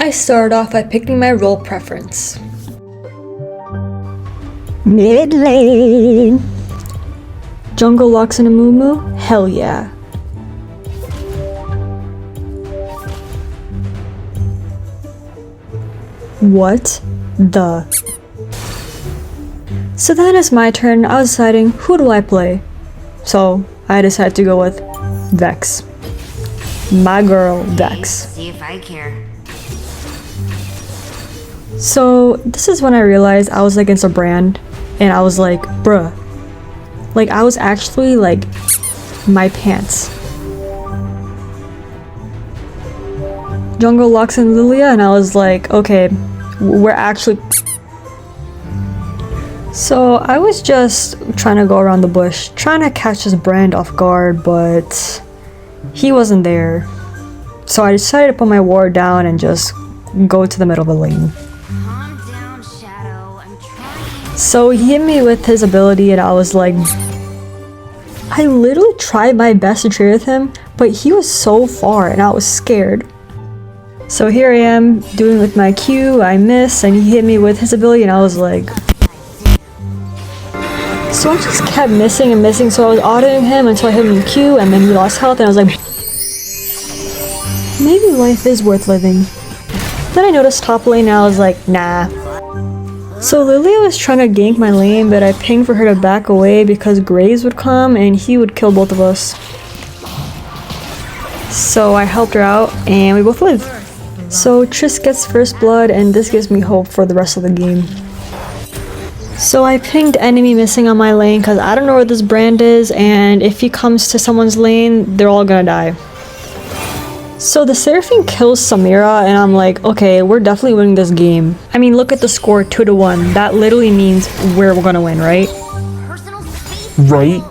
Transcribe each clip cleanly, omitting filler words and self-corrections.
I started off by picking my role preference. Mid lane. Jungle Locks and Amumu? Hell yeah. What the? So then it's my turn. I was deciding, who do I play? So I decided to go with Vex. My girl, Vex. See if I care. So this is when I realized I was against a brand, and I was like, bruh. Like, I was actually like, my pants. Jungle Locks and Lilia, and I was like, okay, we're actually. So I was just trying to go around the bush, trying to catch this brand off guard, but he wasn't there. So I decided to put my ward down and just go to the middle of the lane. Calm down, Shadow. I'm trying. So he hit me with his ability, and I was like, I literally tried my best to trade with him, but he was so far and I was scared. So here I am doing with my Q, I miss, and he hit me with his ability, and I was like. So I just kept missing and missing, so I was autoing him until I hit him with Q, and then he lost health, and I was like, maybe life is worth living. Then I noticed top lane, and I was like, nah. So Lilia was trying to gank my lane, but I pinged for her to back away because Graves would come and he would kill both of us. So I helped her out and we both live. So Triss gets first blood, and this gives me hope for the rest of the game. So I pinged enemy missing on my lane because I don't know where this brand is, and if he comes to someone's lane, they're all gonna die. So the Seraphine kills Samira, and I'm like, okay, we're definitely winning this game. I mean, look at the score, 2-1. That literally means we're gonna win, right? Right?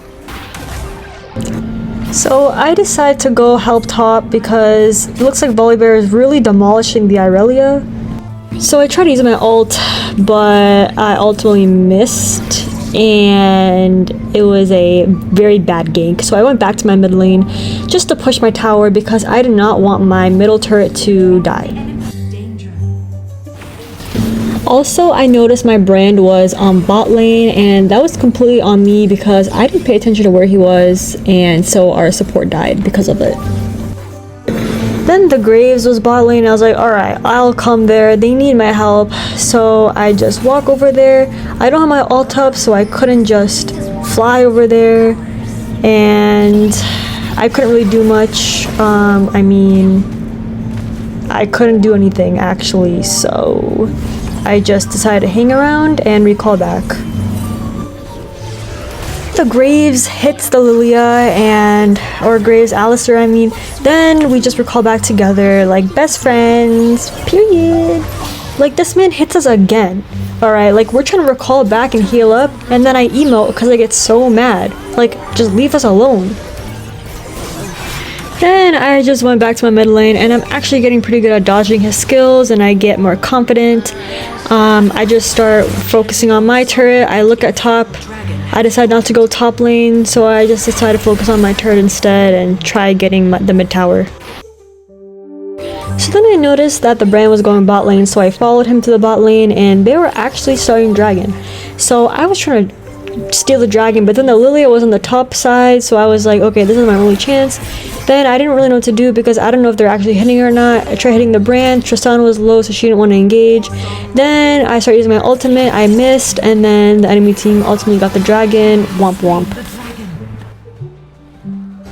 So I decide to go help top because it looks like Volibear is really demolishing the Irelia. So I tried to use my ult, but I ultimately missed, and it was a very bad gank. So I went back to my mid lane just to push my tower because I did not want my middle turret to die. Also, I noticed my brand was on bot lane, and that was completely on me because I didn't pay attention to where he was, and so our support died because of it. Then the Graves was bot lane, and I was like, alright, I'll come there, they need my help. So I just walk over there. I don't have my ult up, so I couldn't just fly over there, and I couldn't really do much. I mean, I couldn't do anything actually, so I just decided to hang around and recall back. The Graves hits the Lilia or Graves Alistar, I mean, then we just recall back together like best friends, period. Like, this man hits us again. Alright, like, we're trying to recall back and heal up, and then I emote because I get so mad. Like, just leave us alone. Then I just went back to my mid lane, and I'm actually getting pretty good at dodging his skills, and I get more confident. I just start focusing on my turret. I look at top. I decide not to go top lane, so I just decided to focus on my turret instead and try getting the mid tower. So then I noticed that the brand was going bot lane, so I followed him to the bot lane, and they were actually starting dragon. So I was trying to steal the dragon, but then the Lilia was on the top side, so I was like, okay, this is my only chance. Then I didn't really know what to do because I don't know if they're actually hitting her or not. I tried hitting the brand. Tristana was low, so she didn't want to engage. Then I started using my ultimate. I missed, and then the enemy team ultimately got the dragon. Womp womp.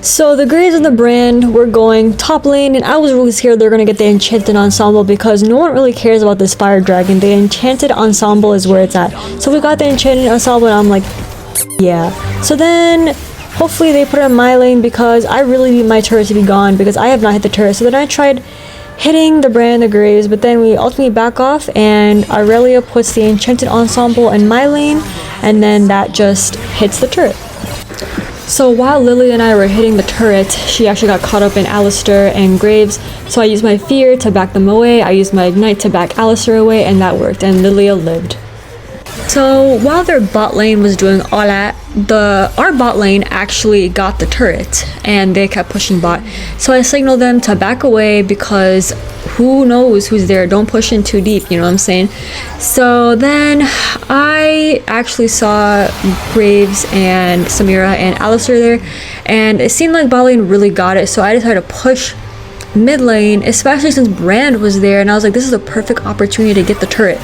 So the Graves and the brand were going top lane, and I was really scared they're gonna get the enchanted ensemble because no one really cares about this fire dragon. The enchanted ensemble is where it's at. So we got the enchanted ensemble, and I'm like, yeah. So then hopefully they put it in my lane because I really need my turret to be gone because I have not hit the turret. So then I tried hitting the brand, the Graves, but then we ultimately back off, and Irelia puts the enchanted ensemble in my lane, and then that just hits the turret. So while Lily and I were hitting the turret, she actually got caught up in Alistar and Graves, so I used my fear to back them away, I used my ignite to back Alistar away, and that worked, and Lilia lived. So while their bot lane was doing all that, our bot lane actually got the turret and they kept pushing bot. So I signaled them to back away because who knows who's there. Don't push in too deep, you know what I'm saying? So then I actually saw Graves and Samira and Alistar there, and it seemed like bot lane really got it. So I decided to push mid lane, especially since Brand was there, and I was like, this is a perfect opportunity to get the turret.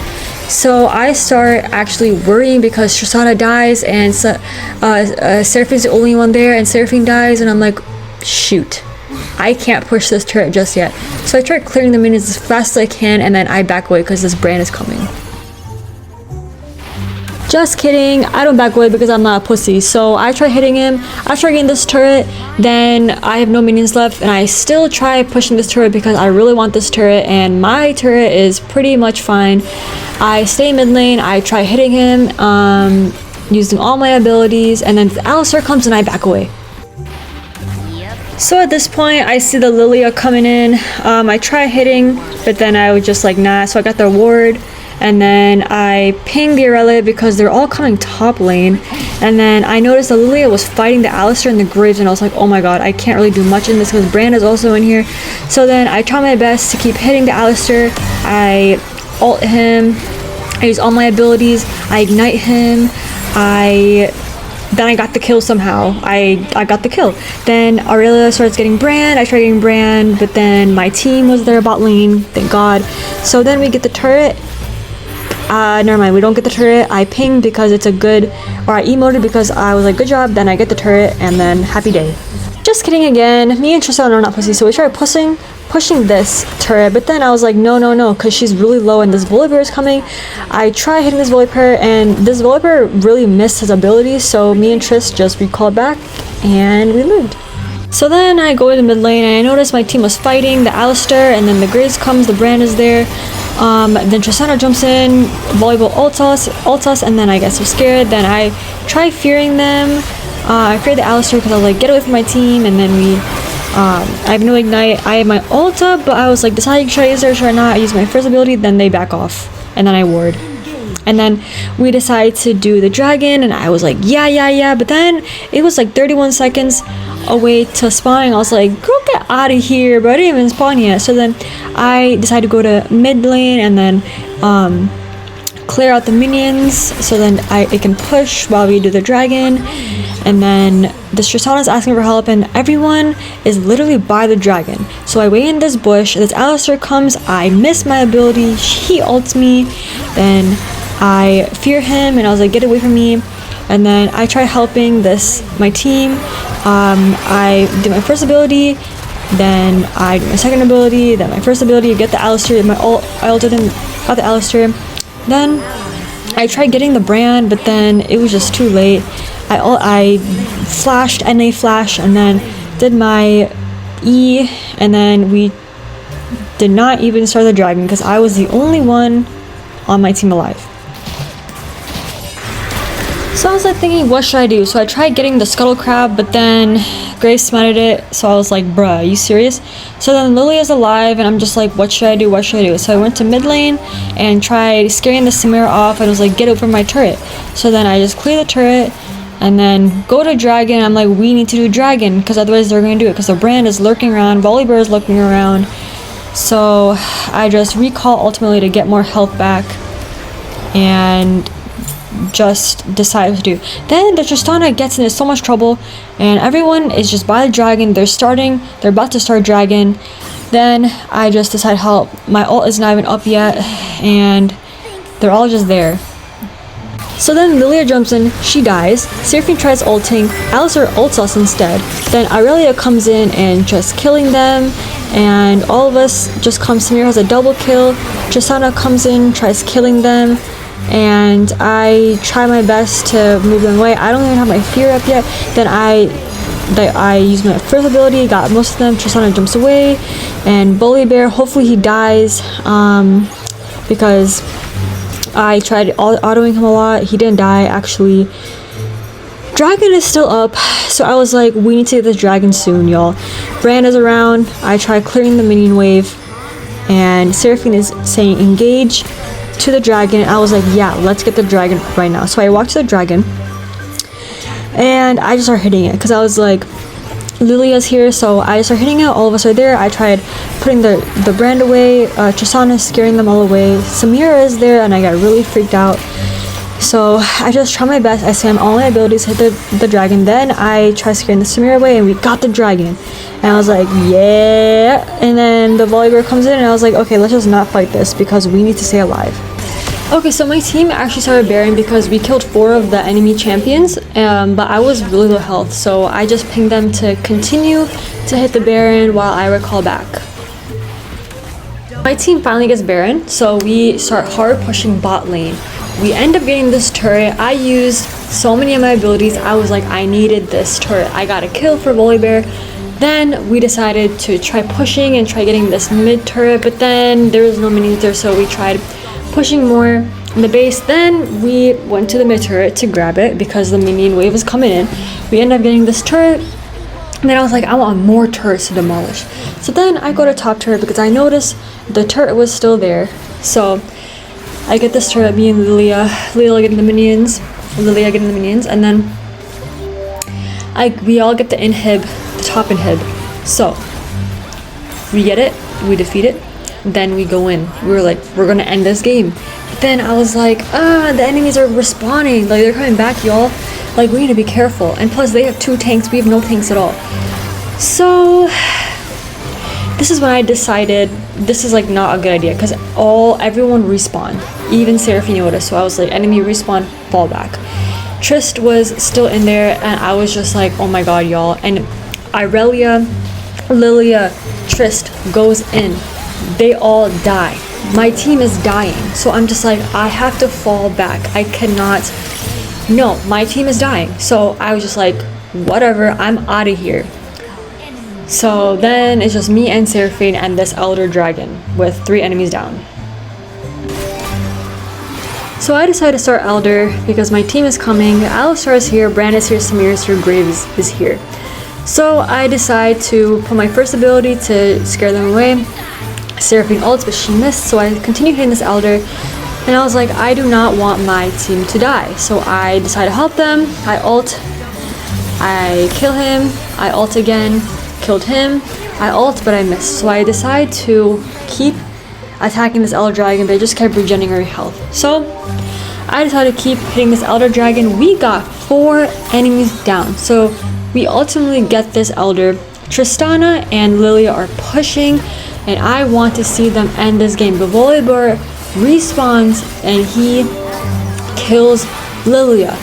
So I start actually worrying because Tristana dies and Seraphine's the only one there, and Seraphine dies, and I'm like, shoot, I can't push this turret just yet. So I try clearing the minions as fast as I can, and then I back away because this Brand is coming. Just kidding, I don't back away because I'm not a pussy. So I try hitting him, I try getting this turret, then I have no minions left, and I still try pushing this turret because I really want this turret, and my turret is pretty much fine. I stay mid lane, I try hitting him, using all my abilities, and then Alistar comes and I back away. So at this point, I see the Lilia coming in. I try hitting, but then I was just like, nah, so I got the ward. And then I pinged the Irelia because they're all coming top lane. And then I noticed that Lilia was fighting the Alistar and the Graves, and I was like, oh my god, I can't really do much in this because Brand is also in here. So then I try my best to keep hitting the Alistar. I ult him, I use all my abilities, I ignite him, then I got the kill somehow. I got the kill. Then Aurelia starts getting Brand, I try getting Brand, but then my team was there bot lane, thank god. So then we get the turret. Never mind, we don't get the turret. I pinged because it's a good, or I emoted because I was like, good job. Then I get the turret, and then happy day. Just kidding again. Me and Tristana are not pussy, so we tried pushing this turret, but then I was like, no, because she's really low and this Volibear is coming. I try hitting this Volibear, and this Volibear really missed his ability, so me and Triss just recalled back, and we lived. So then I go to the mid lane, and I noticed my team was fighting the Alistar, and then the Graves comes, the Brand is there. Then Tristana jumps in, Volleyball ults us, and then I get so scared. Then I try fearing them. I feared the Alistar because I was like, get away from my team, and then I have no ignite. I have my ult up, but I was like, deciding should I use it or should I not? I use my first ability, then they back off, and then I ward. And then we decided to do the dragon, and I was like, yeah, but then it was like 31 seconds away to spawning. I was like, girl, get out of here, but I didn't even spawn yet. So then I decided to go to mid lane and then clear out the minions so then it can push while we do the dragon. And then the Tristana is asking for help, and everyone is literally by the dragon. So I wait in this bush, this Alistar comes, I miss my ability, he ults me, then I fear him and I was like, get away from me. And then I try helping my team. I did my first ability, then I did my second ability, then my first ability, get the Alistar, I ulted him, got the Alistar. Then I tried getting the Brand, but then it was just too late. I flashed, NA flash, and then did my E, and then we did not even start the dragon because I was the only one on my team alive. So I was like thinking, what should I do? So I tried getting the Scuttle Crab, but then Grace smited it, so I was like, bruh, are you serious? So then Lily is alive, and I'm just like, what should I do? So I went to mid lane and tried scaring the Samira off, and I was like, get over my turret. So then I just clear the turret, and then go to dragon. I'm like, we need to do dragon, because otherwise they're going to do it, because the Brand is lurking around, Volibear is lurking around. So I just recall ultimately to get more health back, and just decide what to do. Then the Tristana gets into so much trouble, and everyone is just by the dragon. They're about to start dragon. Then I just decide, help, my ult is not even up yet, and they're all just there. So then Lilia jumps in, she dies, Seraphine tries ulting, Alistar ults us instead, then Aurelia comes in and just killing them, and all of us just come. Samira has a double kill, Tristana comes in, tries killing them, and I try my best to move them away. I don't even have my fear up yet. Then I use my first ability, got most of them. Tristana jumps away, and Volibear, hopefully he dies, because I tried autoing him a lot. He didn't die actually. Dragon is still up, so I was like, we need to get this dragon soon, y'all. Brand is around. I try clearing the minion wave, and Seraphine is saying engage to the dragon. I was like, yeah, let's get the dragon right now. So I walked to the dragon. and I just started hitting it because I was like, Lilia's here, so I started hitting it. All of us are there. I tried putting the brand away. Tristana scaring them all away. Samira is there, and I got really freaked out. So I just try my best. I spam all my abilities, hit the dragon. Then I try scaring the Samira away, and we got the dragon. And I was like, yeah. And then the Volibear comes in, and I was like, okay, let's just not fight this because we need to stay alive. Okay, so my team actually started Baron because we killed 4 of the enemy champions, but I was really low health, so I just pinged them to continue to hit the Baron while I recall back. My team finally gets Baron, so we start hard pushing bot lane. We end up getting this turret. I used so many of my abilities. I was like, I needed this turret. I got a kill for Volibear. Then we decided to try pushing and try getting this mid turret, but then there was no minions there, so we tried pushing more in the base. Then we went to the mid turret to grab it because the minion wave was coming in. We ended up getting this turret, and then I was like, I want more turrets to demolish. So then I go to top turret because I noticed the turret was still there. So I get this turret, me and Lilia getting the minions, and then we all get the inhib, the top inhib. So we get it, we defeat it. Then we go in. We were like, we're gonna end this game. But then I was like, the enemies are respawning. Like, they're coming back, y'all. Like, we need to be careful. And plus, they have 2 tanks. We have no tanks at all. So this is when I decided this is like not a good idea because everyone respawned, even Seraphine Yoda. So I was like, enemy respawn, fall back. Trist was still in there, and I was just like, oh my god, y'all. And Irelia, Lilia, Trist goes in. They all die. My team is dying. So I'm just like, I have to fall back. I cannot. No, my team is dying. So I was just like, whatever, I'm out of here. So then it's just me and Seraphine and this Elder Dragon with 3 enemies down. So I decided to start Elder because my team is coming. Alistar is here, Brand is here, Samir is here, Graves is here. So I decide to put my first ability to scare them away. Seraphine ults, but she missed, so I continued hitting this Elder, and I was like, I do not want my team to die. So I decided to help them. I ult, I kill him, I ult again, killed him, I ult, but I missed. So I decided to keep attacking this Elder Dragon, but it just kept regenerating her health. So I decided to keep hitting this Elder Dragon. We got 4 enemies down, so we ultimately get this Elder. Tristana and Lilia are pushing, and I want to see them end this game. But Volibear respawns and he kills Lilia.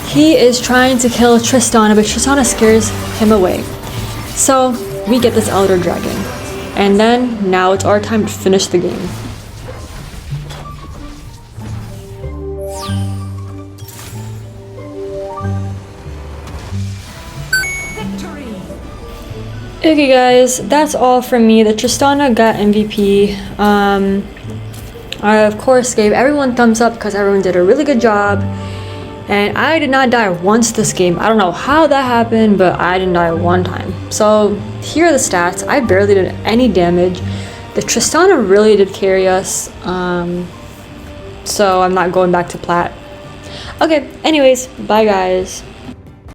He is trying to kill Tristana, but Tristana scares him away. So we get this Elder Dragon. And then now it's our time to finish the game. Okay guys, that's all from me. The Tristana got MVP. I of course gave everyone thumbs up because everyone did a really good job. And I did not die once this game. I don't know how that happened, but I didn't die 1 time. So here are the stats. I barely did any damage. The Tristana really did carry us. So I'm not going back to plat. Okay, anyways, bye guys.